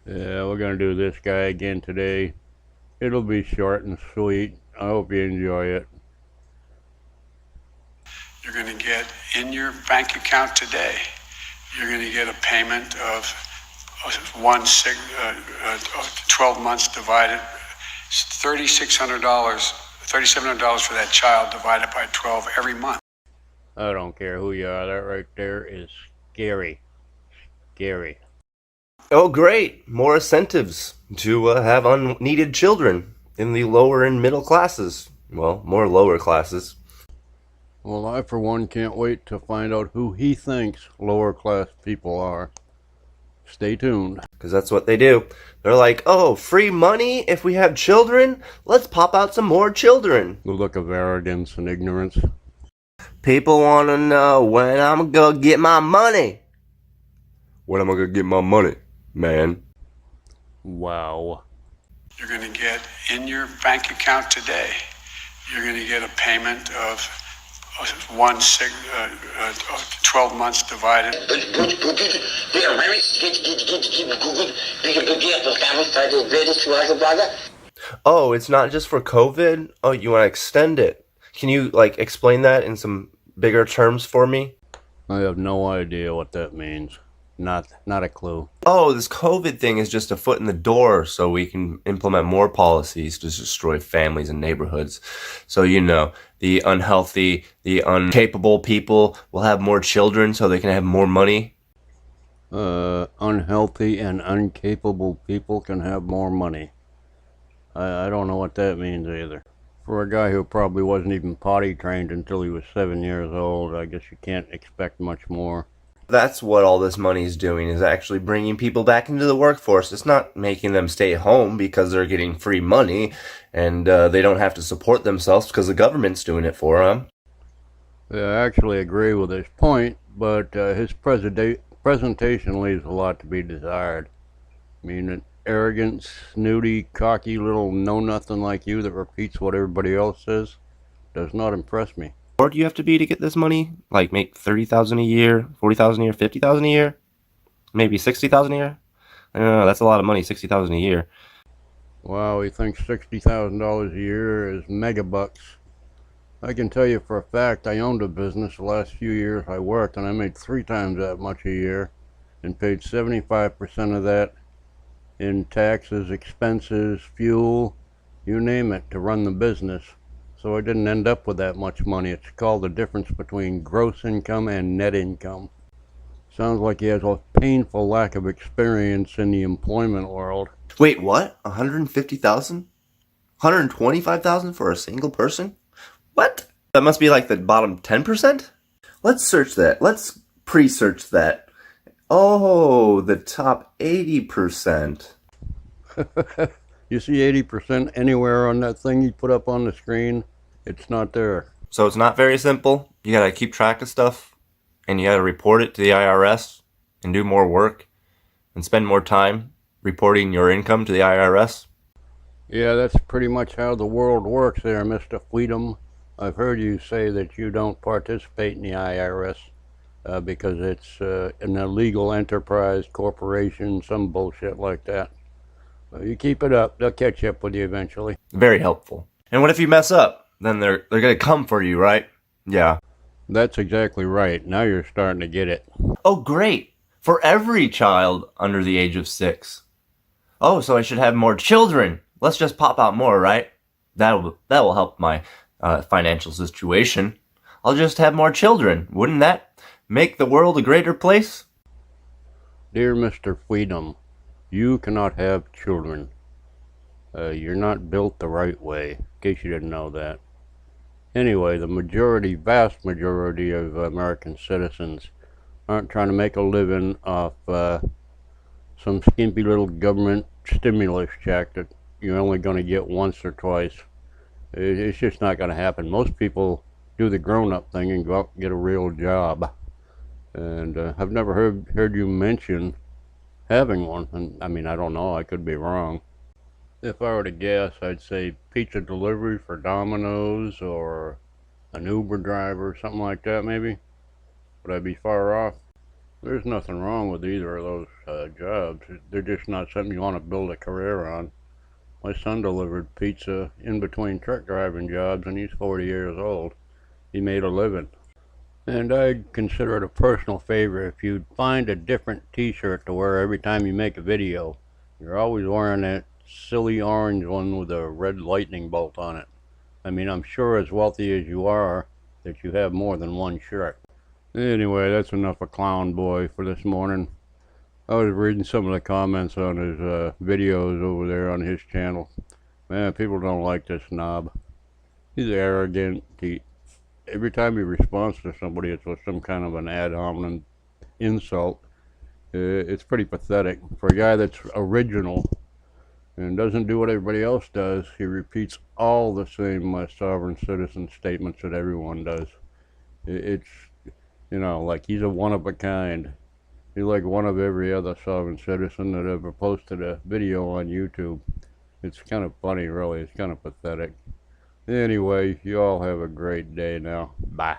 Yeah, we're gonna do this guy again today. It'll be short and sweet. I hope you enjoy it. You're going to get in your bank account today, you're going to get a payment of 12 months divided, $3,600, $3,700 for that child divided by 12 every month. I don't care who you are. That right there is scary. Scary. Oh, great! More incentives to have unneeded children in the lower and middle classes. Well, more lower classes. Well, I for one can't wait to find out who he thinks lower class people are. Stay tuned. Because that's what they do. They're like, oh, free money if we have children? Let's pop out some more children. The look of arrogance and ignorance. People want to know when I'm going to get my money. When am I going to get my money, man? Wow. You're going to get in your bank account today, you're going to get a payment of 12 months divided. Oh, it's not just for COVID? Oh, you want to extend it? Can you, explain that in some bigger terms for me? I have no idea what that means. Not a clue. Oh, this COVID thing is just a foot in the door so we can implement more policies to destroy families and neighborhoods. So, the unhealthy, the incapable people will have more children so they can have more money. Unhealthy and incapable people can have more money. I don't know what that means either. For a guy who probably wasn't even potty trained until he was 7 years old, I guess you can't expect much more. That's what all this money is doing, is actually bringing people back into the workforce. It's not making them stay home because they're getting free money and they don't have to support themselves because the government's doing it for them. Yeah, I actually agree with his point, but his presentation leaves a lot to be desired. I mean, an arrogant, snooty, cocky little know-nothing like you that repeats what everybody else says does not impress me. Or do you have to be to get this money? Like make 30,000 a year, 40,000 a year, 50,000 a year, maybe 60,000 a year? I don't know. That's a lot of money, 60,000 a year. Wow, he thinks $60,000 a year is megabucks. I can tell you for a fact I owned a business the last few years I worked, and I made 3 times that much a year and paid 75% of that in taxes, expenses, fuel, you name it, to run the business. So I didn't end up with that much money. It's called the difference between gross income and net income. Sounds like he has a painful lack of experience in the employment world. Wait, what? 150,000? 125,000 for a single person? What? That must be like the bottom 10%? Let's search that. Let's pre-search that. Oh, the top 80%. You see 80% anywhere on that thing you put up on the screen? It's not there. So it's not very simple. You gotta keep track of stuff, and you gotta report it to the IRS, and do more work, and spend more time reporting your income to the IRS. Yeah, that's pretty much how the world works there, Mr. Fweedom. I've heard you say that you don't participate in the IRS because it's an illegal enterprise, corporation, some bullshit like that. You keep it up, they'll catch up with you eventually. Very helpful. And what if you mess up? Then they're gonna come for you, right? Yeah. That's exactly right. Now you're starting to get it. Oh, great. For every child under the age of 6. Oh, so I should have more children. Let's just pop out more, right? That will help my financial situation. I'll just have more children. Wouldn't that make the world a greater place? Dear Mr. Fweedom, you cannot have children. You're not built the right way, in case you didn't know that. Anyway, the vast majority of American citizens aren't trying to make a living off some skimpy little government stimulus check that you're only going to get once or twice. It's just not going to happen. Most people do the grown-up thing and go out and get a real job. And I've never heard you mention having one. And I mean, I don't know. I could be wrong. If I were to guess, I'd say pizza delivery for Domino's or an Uber driver, something like that maybe. Would I be far off? There's nothing wrong with either of those jobs. They're just not something you want to build a career on. My son delivered pizza in between truck driving jobs, and he's 40 years old. He made a living. And I'd consider it a personal favor if you'd find a different t-shirt to wear every time you make a video. You're always wearing that silly orange one with a red lightning bolt on it. I mean, I'm sure as wealthy as you are, that you have more than one shirt. Anyway, that's enough of Clown Boy for this morning. I was reading some of the comments on his videos over there on his channel. Man, people don't like this knob. He's arrogant. Every time he responds to somebody, it's with some kind of an ad hominem insult. It's pretty pathetic. For a guy that's original and doesn't do what everybody else does, he repeats all the same sovereign citizen statements that everyone does. It's, like he's a one of a kind. He's like one of every other sovereign citizen that ever posted a video on YouTube. It's kind of funny, really. It's kind of pathetic. Anyway, you all have a great day now. Bye.